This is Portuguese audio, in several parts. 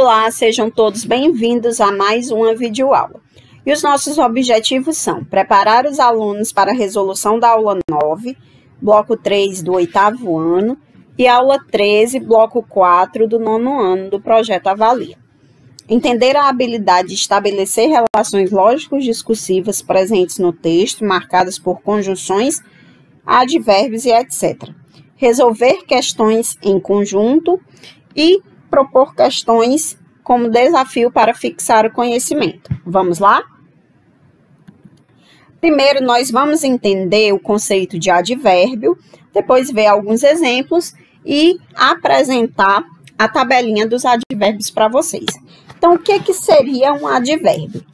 Olá, sejam todos bem-vindos a mais uma videoaula. E os nossos objetivos são preparar os alunos para a resolução da aula 9, bloco 3 do 8º ano, e aula 13, bloco 4 do 9º ano do projeto Avalia. Entender a habilidade de estabelecer relações lógico-discursivas presentes no texto, marcadas por conjunções, advérbios e etc. Resolver questões em conjunto e propor questões como desafio para fixar o conhecimento. Vamos lá? Primeiro, nós vamos entender o conceito de advérbio, depois ver alguns exemplos e apresentar a tabelinha dos advérbios para vocês. Então, o que seria um advérbio?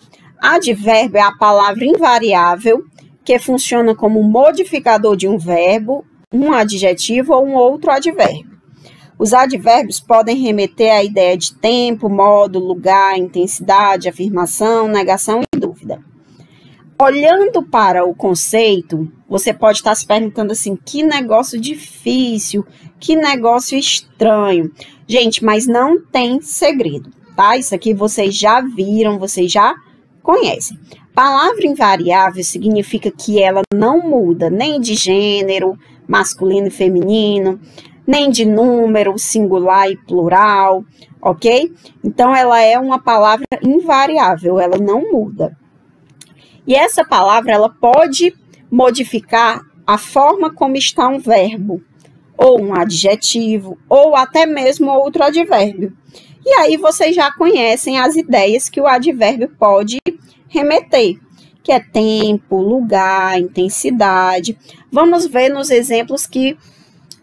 Advérbio é a palavra invariável que funciona como modificador de um verbo, um adjetivo ou um outro advérbio. Os advérbios podem remeter à ideia de tempo, modo, lugar, intensidade, afirmação, negação e dúvida. Olhando para o conceito, você pode estar se perguntando assim, que negócio difícil, que negócio estranho. Gente, mas não tem segredo, tá? Isso aqui vocês já viram, vocês já conhecem. Palavra invariável significa que ela não muda nem de gênero, masculino e feminino, nem de número, singular e plural, ok? Então, ela é uma palavra invariável, ela não muda. E essa palavra, ela pode modificar a forma como está um verbo, ou um adjetivo, ou até mesmo outro advérbio. E aí, vocês já conhecem as ideias que o advérbio pode remeter, que é tempo, lugar, intensidade. Vamos ver nos exemplos que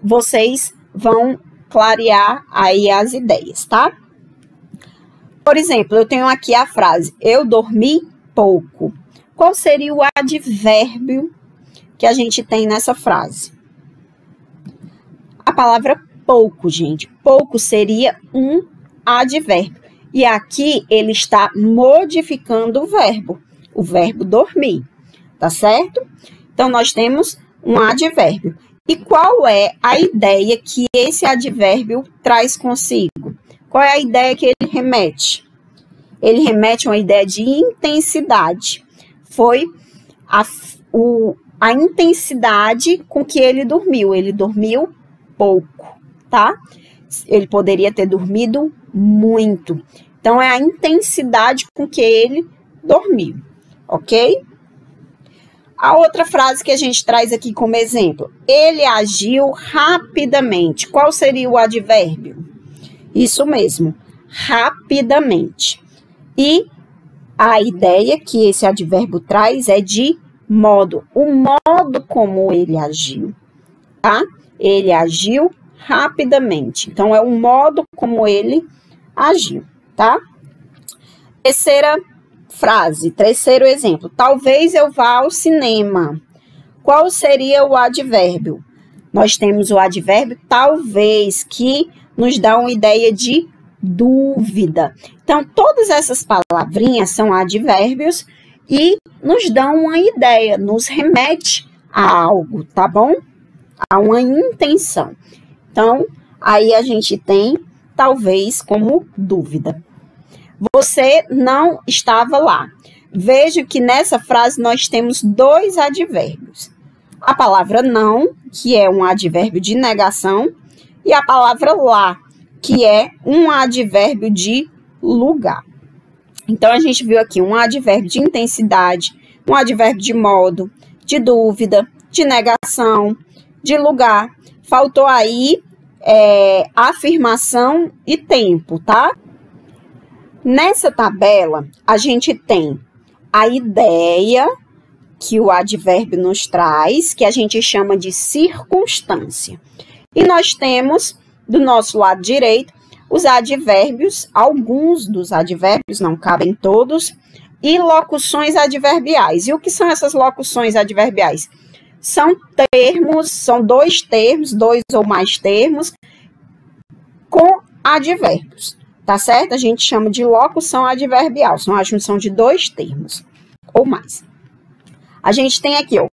vocês vão clarear aí as ideias, tá? Por exemplo, eu tenho aqui a frase, eu dormi pouco. Qual seria o advérbio que a gente tem nessa frase? A palavra pouco, gente. Pouco seria um advérbio. E aqui ele está modificando o verbo dormir, tá certo? Então, nós temos um advérbio. E qual é a ideia que esse advérbio traz consigo? Qual é a ideia que ele remete? Ele remete a uma ideia de intensidade. Foi a intensidade com que ele dormiu. Ele dormiu pouco, tá? Ele poderia ter dormido muito. Então, é a intensidade com que ele dormiu, ok? A outra frase que a gente traz aqui como exemplo, ele agiu rapidamente. Qual seria o advérbio? Isso mesmo, rapidamente. E a ideia que esse advérbio traz é de modo, o modo como ele agiu, tá? Ele agiu rapidamente. Então, é o modo como ele agiu, tá? Terceira frase, terceiro exemplo. Talvez eu vá ao cinema. Qual seria o advérbio? Nós temos o advérbio talvez, que nos dá uma ideia de dúvida. Então, todas essas palavrinhas são advérbios e nos dão uma ideia, nos remete a algo, tá bom? A uma intenção. Então, aí a gente tem talvez como dúvida. Você não estava lá. Veja que nessa frase nós temos dois advérbios. A palavra não, que é um advérbio de negação, e a palavra lá, que é um advérbio de lugar. Então, a gente viu aqui um advérbio de intensidade, um advérbio de modo, de dúvida, de negação, de lugar. Faltou aí afirmação e tempo, tá? Nessa tabela, a gente tem a ideia que o advérbio nos traz, que a gente chama de circunstância. E nós temos, do nosso lado direito, os advérbios, alguns dos advérbios, não cabem todos, e locuções adverbiais. E o que são essas locuções adverbiais? São termos, são dois termos, dois ou mais termos, com advérbios. Tá certo? A gente chama de locução adverbial. São a junção de dois termos ou mais. A gente tem aqui, ó,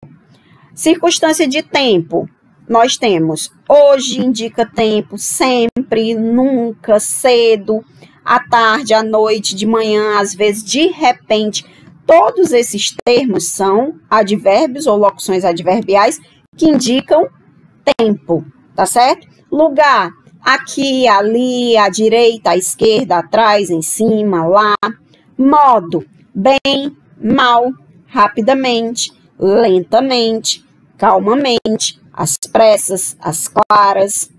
circunstância de tempo. Nós temos hoje indica tempo, sempre, nunca, cedo. à tarde, à noite, de manhã, às vezes, de repente. Todos esses termos são advérbios ou locuções adverbiais que indicam tempo, tá certo? Lugar, aqui, ali, à direita, à esquerda, atrás, em cima, lá. Modo, bem, mal, rapidamente, lentamente, calmamente, às pressas, às claras.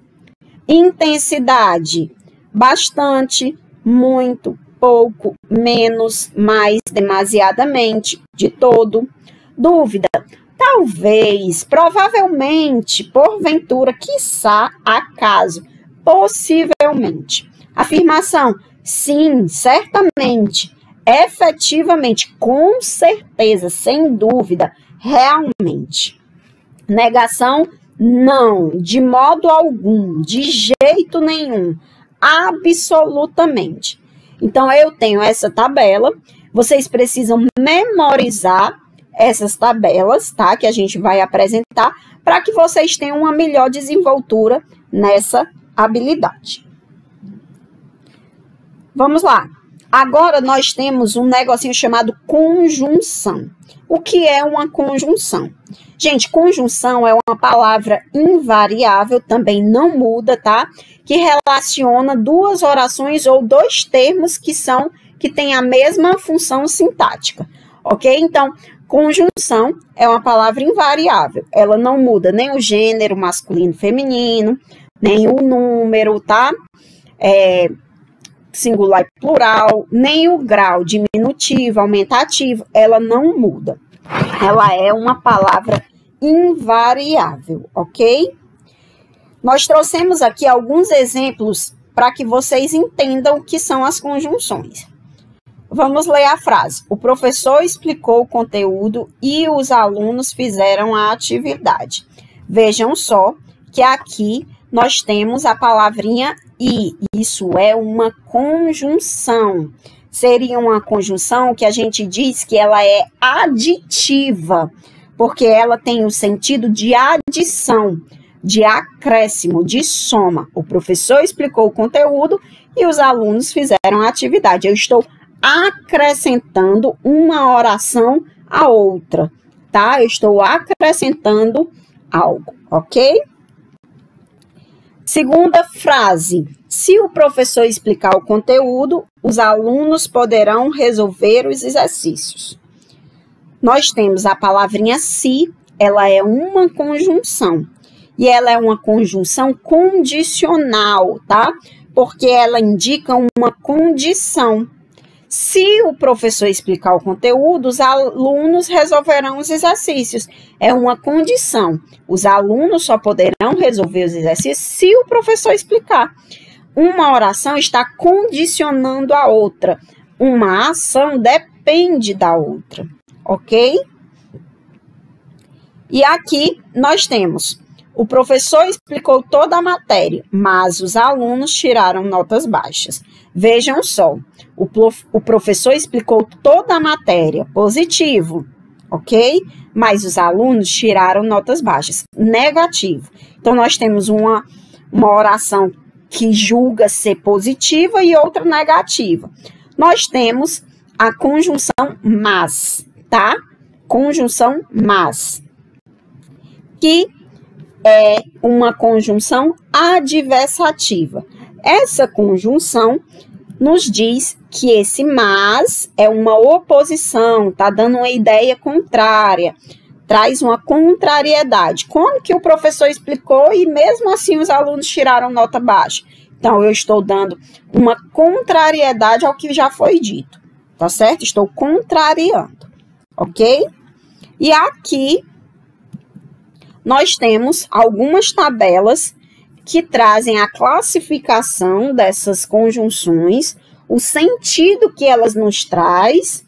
Intensidade, bastante, muito, pouco, menos, mais, demasiadamente, de todo. Dúvida, talvez, provavelmente, porventura, quiçá, acaso, possivelmente. Afirmação, sim, certamente, efetivamente, com certeza, sem dúvida, realmente. Negação, não, de modo algum, de jeito nenhum, absolutamente. Então, eu tenho essa tabela, vocês precisam memorizar essas tabelas, tá? Que a gente vai apresentar, para que vocês tenham uma melhor desenvoltura nessa habilidade. Vamos lá. Agora, nós temos um negocinho chamado conjunção. O que é uma conjunção? Gente, conjunção é uma palavra invariável, também não muda, tá? Que relaciona duas orações ou dois termos que têm a mesma função sintática, ok? Então, conjunção é uma palavra invariável. Ela não muda nem o gênero masculino, feminino, nem o número, tá? Singular e plural, nem o grau diminutivo, aumentativo, ela não muda. Ela é uma palavra invariável, ok? Nós trouxemos aqui alguns exemplos para que vocês entendam o que são as conjunções. Vamos ler a frase. O professor explicou o conteúdo e os alunos fizeram a atividade. Vejam só que aqui nós temos a palavrinha e. Isso é uma conjunção. Seria uma conjunção que a gente diz que ela é aditiva, porque ela tem o sentido de adição, de acréscimo, de soma. O professor explicou o conteúdo e os alunos fizeram a atividade. Eu estou acrescentando uma oração à outra, tá? Eu estou acrescentando algo, ok? Segunda frase. Se o professor explicar o conteúdo, os alunos poderão resolver os exercícios. Nós temos a palavrinha se, ela é uma conjunção. E ela é uma conjunção condicional, tá? Porque ela indica uma condição. Se o professor explicar o conteúdo, os alunos resolverão os exercícios. É uma condição. Os alunos só poderão resolver os exercícios se o professor explicar. Uma oração está condicionando a outra. Uma ação depende da outra, ok? E aqui nós temos: o professor explicou toda a matéria, mas os alunos tiraram notas baixas. Vejam só, o professor explicou toda a matéria, positivo, ok? Mas os alunos tiraram notas baixas, negativo. Então, nós temos uma oração que julga ser positiva e outra negativa. Nós temos a conjunção mas, tá? Conjunção mas, que é uma conjunção adversativa. Essa conjunção nos diz que esse mas é uma oposição, tá dando uma ideia contrária, traz uma contrariedade. Como que o professor explicou e mesmo assim os alunos tiraram nota baixa? Então, eu estou dando uma contrariedade ao que já foi dito, tá certo? Estou contrariando, ok? E aqui nós temos algumas tabelas que trazem a classificação dessas conjunções, o sentido que elas nos traz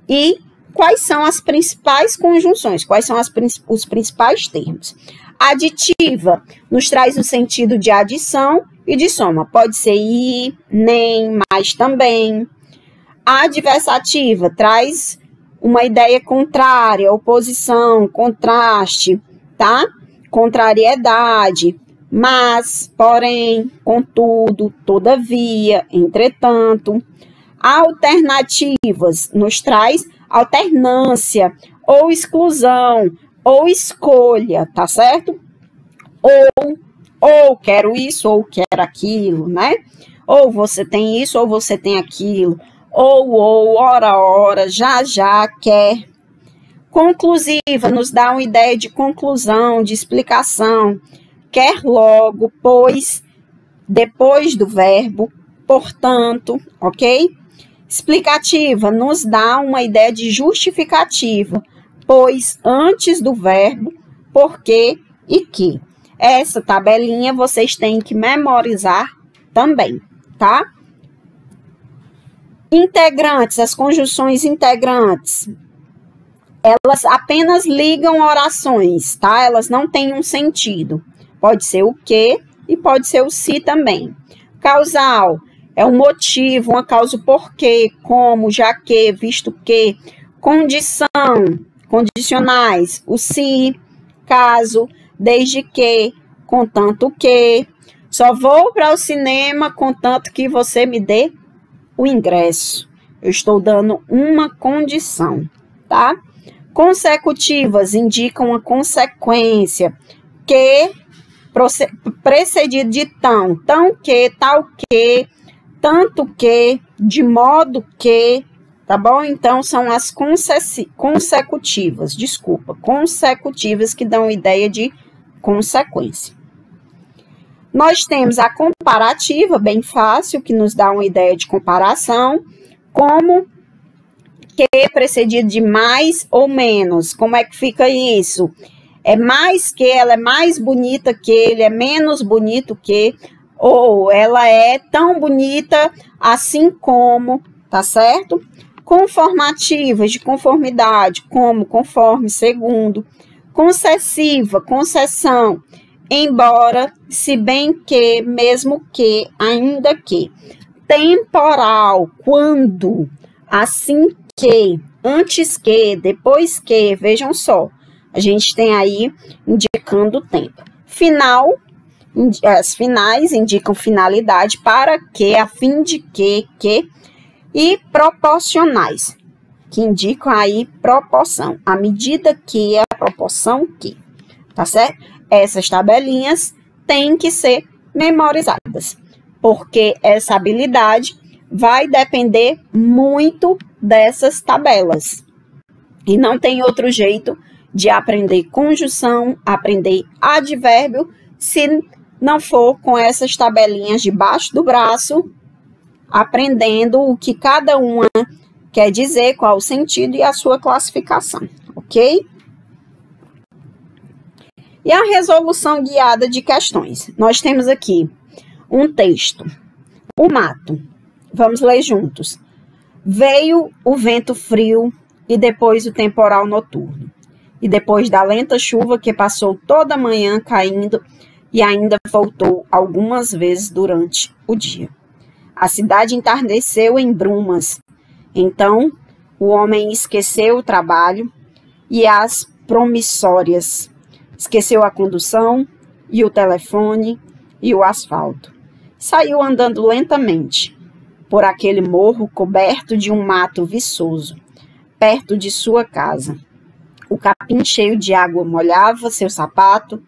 e quais são as principais conjunções, quais são os principais termos. Aditiva nos traz o sentido de adição e de soma. Pode ser e, nem, mas também. Adversativa traz uma ideia contrária, oposição, contraste, tá? Contrariedade. mas, porém, contudo, todavia, entretanto. Alternativas nos traz alternância, ou exclusão, ou escolha, tá certo? Ou quero isso, ou quero aquilo, né? Ou você tem isso, ou você tem aquilo. Ou, ora, já, quer. Conclusiva nos dá uma ideia de conclusão, de explicação. Quer logo, pois, depois do verbo, portanto, ok? Explicativa nos dá uma ideia de justificativa, pois antes do verbo, porque e que. Essa tabelinha vocês têm que memorizar também, tá? Integrantes, as conjunções integrantes, elas apenas ligam orações, tá? Elas não têm um sentido. Pode ser o que e pode ser o se também. Causal é um motivo, uma causa, o porquê, como, já que, visto que. Condição, condicionais, o se, caso, desde que, contanto que. Só vou para o cinema contanto que você me dê o ingresso. Eu estou dando uma condição, tá? Consecutivas indicam uma consequência, que, precedido de tão que, tal que, tanto que, de modo que, tá bom? Então, são as consecutivas, consecutivas que dão ideia de consequência. Nós temos a comparativa, bem fácil, que nos dá uma ideia de comparação, como que precedido de mais ou menos. Como é que fica isso? É mais que, ela é mais bonita que, ele é menos bonito que, ou ela é tão bonita assim como, tá certo? Conformativas, de conformidade, como, conforme, segundo. Concessiva, concessão, embora, se bem que, mesmo que, ainda que. Temporal, quando, assim que, antes que, depois que, vejam só, a gente tem aí indicando o tempo. Final, as finais indicam finalidade, para que, a fim de que, e proporcionais, que indicam aí proporção, à medida que é a proporção que, tá certo? Essas tabelinhas têm que ser memorizadas, porque essa habilidade vai depender muito dessas tabelas. E não tem outro jeito de aprender conjunção, aprender advérbio, se não for com essas tabelinhas debaixo do braço, aprendendo o que cada uma quer dizer, qual o sentido e a sua classificação, ok? E a resolução guiada de questões. Nós temos aqui um texto. O mato. Vamos ler juntos. Veio o vento frio e depois o temporal noturno. E depois da lenta chuva que passou toda a manhã caindo e ainda voltou algumas vezes durante o dia. A cidade entardeceu em brumas. Então, o homem esqueceu o trabalho e as promissórias. Esqueceu a condução e o telefone e o asfalto. Saiu andando lentamente por aquele morro coberto de um mato viçoso, perto de sua casa. O capim cheio de água molhava seu sapato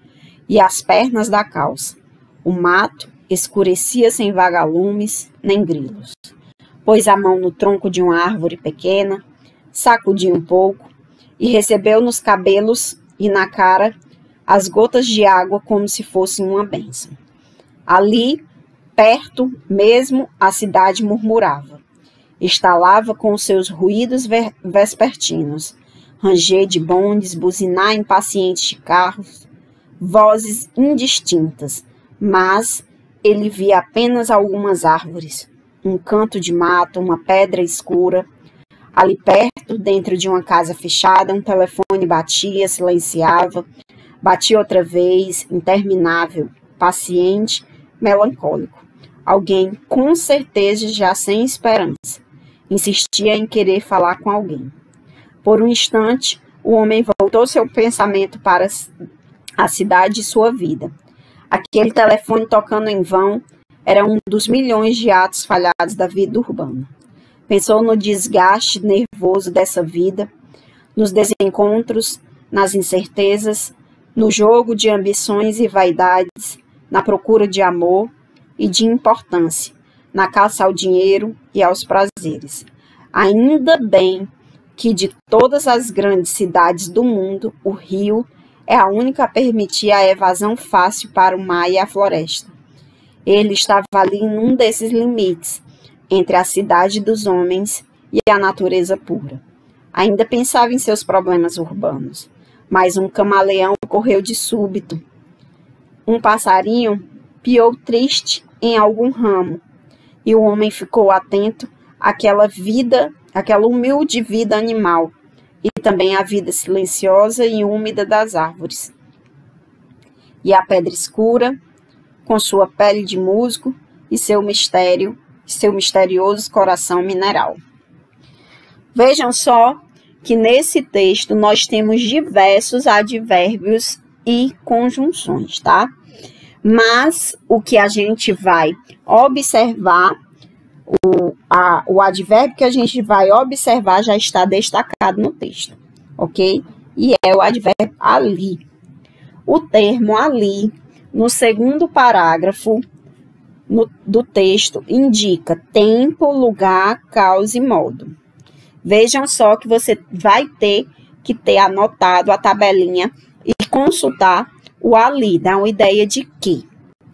e as pernas da calça. O mato escurecia sem vagalumes nem grilos. Pôs a mão no tronco de uma árvore pequena, sacudiu um pouco e recebeu nos cabelos e na cara as gotas de água como se fossem uma bênção. Ali, perto mesmo, a cidade murmurava. Estalava com os seus ruídos vespertinos, ranger de bondes, buzinar impacientes de carros, vozes indistintas, mas ele via apenas algumas árvores, um canto de mato, uma pedra escura. Ali perto, dentro de uma casa fechada, um telefone batia, silenciava, batia outra vez, interminável, paciente, melancólico. Alguém, com certeza, já sem esperança, insistia em querer falar com alguém. Por um instante, o homem voltou seu pensamento para a cidade e sua vida. Aquele telefone tocando em vão era um dos milhões de atos falhados da vida urbana. Pensou no desgaste nervoso dessa vida, nos desencontros, nas incertezas, no jogo de ambições e vaidades, na procura de amor e de importância, na caça ao dinheiro e aos prazeres. Ainda bem que de todas as grandes cidades do mundo, o Rio é a única a permitir a evasão fácil para o mar e a floresta. Ele estava ali em um desses limites, entre a cidade dos homens e a natureza pura. Ainda pensava em seus problemas urbanos, mas um camaleão correu de súbito. Um passarinho piou triste em algum ramo, e o homem ficou atento àquela humilde vida animal, e também à vida silenciosa e úmida das árvores. E a pedra escura, com sua pele de musgo e seu misterioso coração mineral. Vejam só que nesse texto nós temos diversos advérbios e conjunções, tá? Mas o que a gente vai observar, o advérbio que a gente vai observar já está destacado no texto, ok? E é o advérbio ali. O termo ali, no segundo parágrafo do texto, indica tempo, lugar, causa e modo. Vejam só que você vai ter que ter anotado a tabelinha e consultar o ali. Dá uma ideia de quê?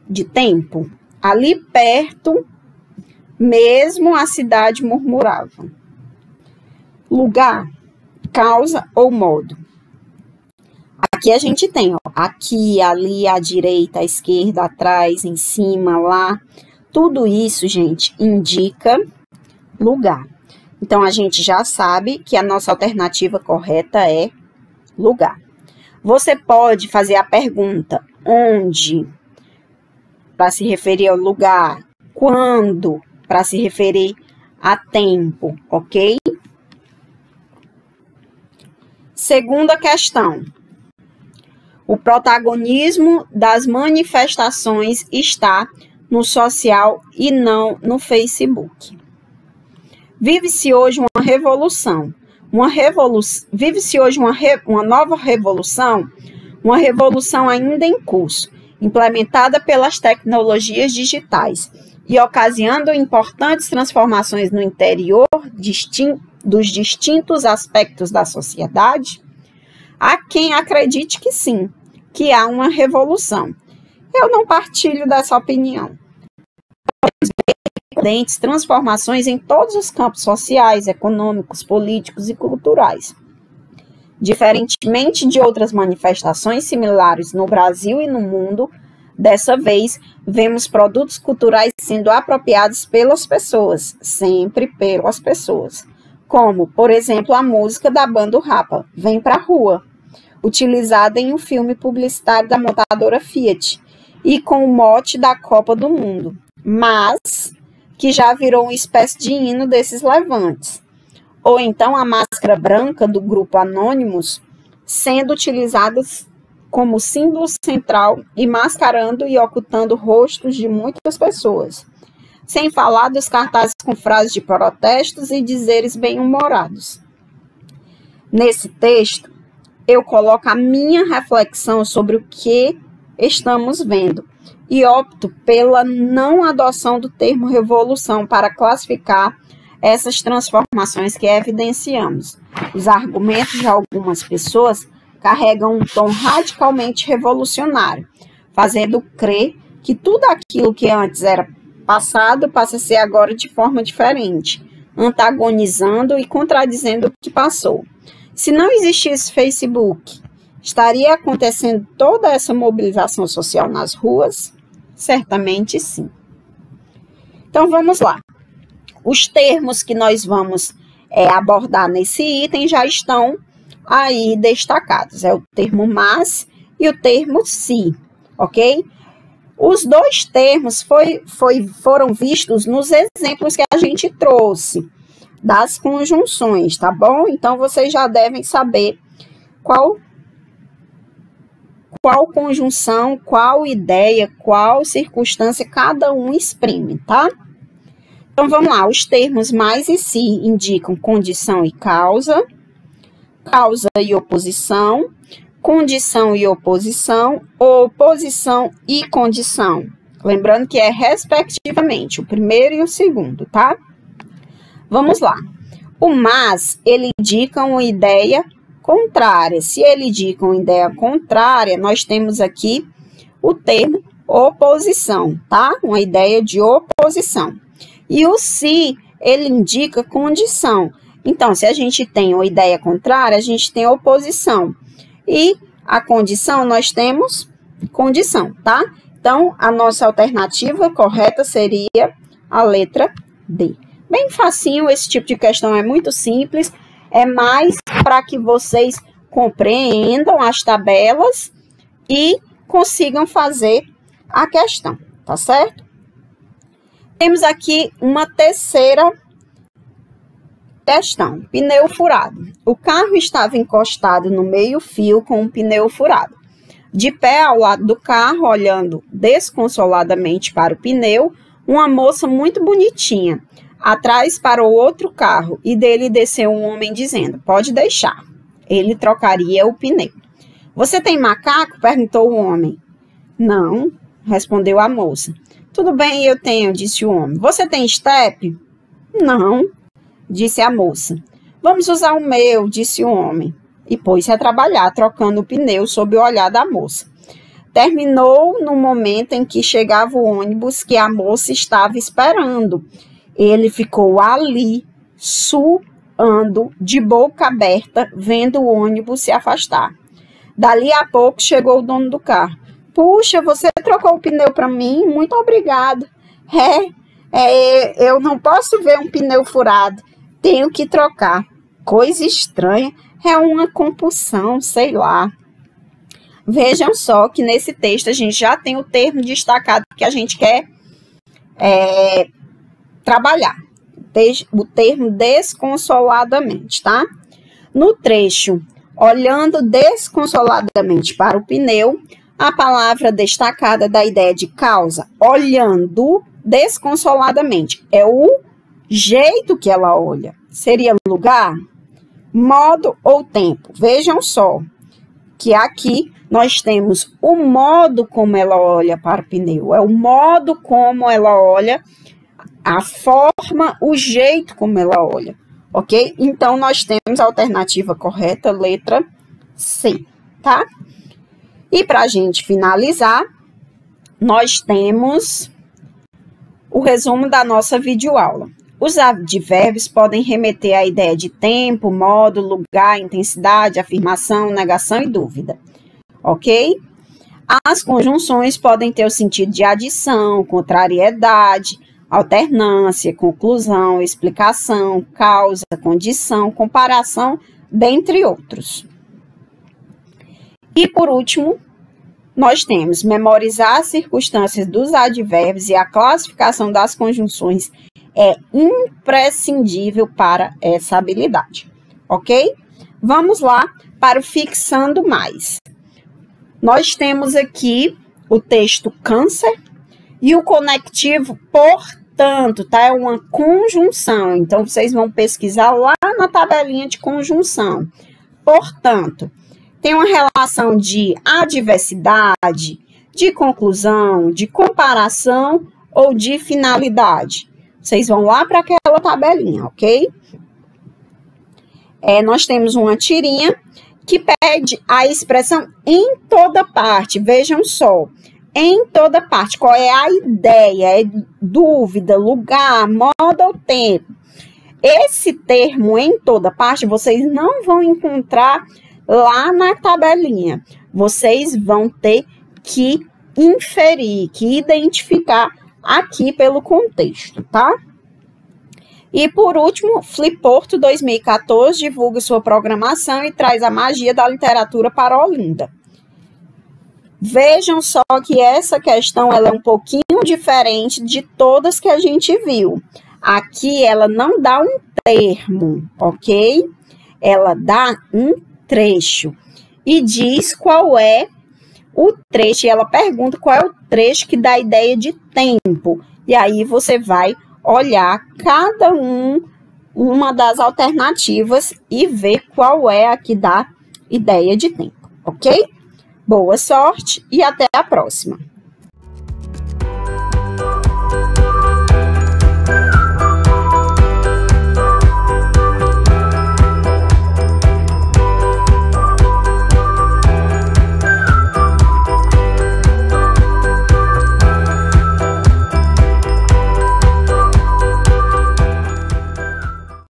De tempo. Ali perto, mesmo a cidade murmurava. Lugar, causa ou modo. Aqui a gente tem, ó, aqui, ali, à direita, à esquerda, atrás, em cima, lá. Tudo isso, gente, indica lugar. Então, a gente já sabe que a nossa alternativa correta é lugar. Você pode fazer a pergunta onde, para se referir ao lugar, quando, para se referir a tempo, ok? Segunda questão. O protagonismo das manifestações está no social e não no Facebook. Vive-se hoje uma revolução. Vive-se hoje uma nova revolução, uma revolução ainda em curso, implementada pelas tecnologias digitais e ocasionando importantes transformações no interior dos distintos aspectos da sociedade. Há quem acredite que sim, que há uma revolução. Eu não partilho dessa opinião. Transformações em todos os campos sociais, econômicos, políticos e culturais. Diferentemente de outras manifestações similares no Brasil e no mundo, dessa vez vemos produtos culturais sendo apropriados pelas pessoas, sempre pelas pessoas. Como, por exemplo, a música da banda Rapa, Vem Pra Rua, utilizada em um filme publicitário da montadora Fiat, e com o mote da Copa do Mundo, mas que já virou uma espécie de hino desses levantes. Ou então a máscara branca do grupo Anonymous, sendo utilizadas como símbolo central e mascarando e ocultando rostos de muitas pessoas. Sem falar dos cartazes com frases de protestos e dizeres bem-humorados. Nesse texto, eu coloco a minha reflexão sobre o que estamos vendo e opto pela não adoção do termo revolução para classificar essas transformações que evidenciamos. Os argumentos de algumas pessoas carregam um tom radicalmente revolucionário, fazendo crer que tudo aquilo que antes era passado passa a ser agora de forma diferente, antagonizando e contradizendo o que passou. Se não existisse Facebook, estaria acontecendo toda essa mobilização social nas ruas? Certamente sim. Então vamos lá. Os termos que nós vamos abordar nesse item já estão aí destacados. É o termo mas e o termo se, ok? Os dois termos foram vistos nos exemplos que a gente trouxe das conjunções, tá bom? Então, vocês já devem saber qual qual conjunção, qual ideia, qual circunstância cada um exprime, tá? Então, vamos lá. Os termos mais e se indicam condição e causa, causa e oposição, condição e oposição, oposição e condição. Lembrando que é respectivamente o primeiro e o segundo, tá? Vamos lá. O mas, ele indica uma ideia contrária. Se ele indica uma ideia contrária, nós temos aqui o termo oposição, tá? Uma ideia de oposição. E o se, ele indica condição. Então, se a gente tem uma ideia contrária, a gente tem oposição. E a condição, nós temos condição, tá? Então, a nossa alternativa correta seria a letra D. Bem facinho, esse tipo de questão é muito simples. É mais para que vocês compreendam as tabelas e consigam fazer a questão, tá certo? Temos aqui uma terceira questão, pneu furado. O carro estava encostado no meio-fio com um pneu furado. De pé ao lado do carro, olhando desconsoladamente para o pneu, uma moça muito bonitinha. Atrás parou outro carro e dele desceu um homem dizendo, pode deixar. Ele trocaria o pneu. Você tem macaco? Perguntou o homem. Não, respondeu a moça. Tudo bem, eu tenho, disse o homem. Você tem estepe? Não, disse a moça. Vamos usar o meu, disse o homem. E pôs-se a trabalhar, trocando o pneu sob o olhar da moça. Terminou no momento em que chegava o ônibus que a moça estava esperando. Ele ficou ali, suando, de boca aberta, vendo o ônibus se afastar. Dali a pouco chegou o dono do carro. Puxa, você trocou o pneu para mim? Muito obrigado. Eu não posso ver um pneu furado. Tenho que trocar. Coisa estranha. É uma compulsão, sei lá. Vejam só que nesse texto a gente já tem o termo destacado que a gente quer trabalhar. O termo desconsoladamente, tá? No trecho, olhando desconsoladamente para o pneu, a palavra destacada da ideia de causa, olhando desconsoladamente, é o jeito que ela olha. Seria lugar, modo ou tempo. Vejam só que aqui nós temos o modo como ela olha para o pneu. É o modo como ela olha, a forma, o jeito como ela olha. Ok? Então, nós temos a alternativa correta, letra C, tá? E para a gente finalizar, nós temos o resumo da nossa videoaula. Os advérbios podem remeter à ideia de tempo, modo, lugar, intensidade, afirmação, negação e dúvida. Ok? As conjunções podem ter o sentido de adição, contrariedade, alternância, conclusão, explicação, causa, condição, comparação, dentre outros. E, por último, nós temos memorizar as circunstâncias dos advérbios e a classificação das conjunções é imprescindível para essa habilidade, ok? Vamos lá para o fixando mais. Nós temos aqui o texto câncer e o conectivo portanto, tá? É uma conjunção, então vocês vão pesquisar lá na tabelinha de conjunção. Portanto, tem uma relação de adversidade, de conclusão, de comparação ou de finalidade. Vocês vão lá para aquela tabelinha, ok? Nós temos uma tirinha que pede a expressão em toda parte. Vejam só, em toda parte. Qual é a ideia? É dúvida, lugar, modo ou tempo. Esse termo em toda parte vocês não vão encontrar lá na tabelinha. Vocês vão ter que inferir, que identificar aqui pelo contexto, tá? E por último, Fliporto 2014 divulga sua programação e traz a magia da literatura para Olinda. Vejam só que essa questão ela é um pouquinho diferente de todas que a gente viu. Aqui ela não dá um termo, ok? Ela dá um trecho e diz qual é o trecho, e ela pergunta qual é o trecho que dá a ideia de tempo. E aí você vai olhar cada uma das alternativas e ver qual é a que dá ideia de tempo, ok? Boa sorte e até a próxima!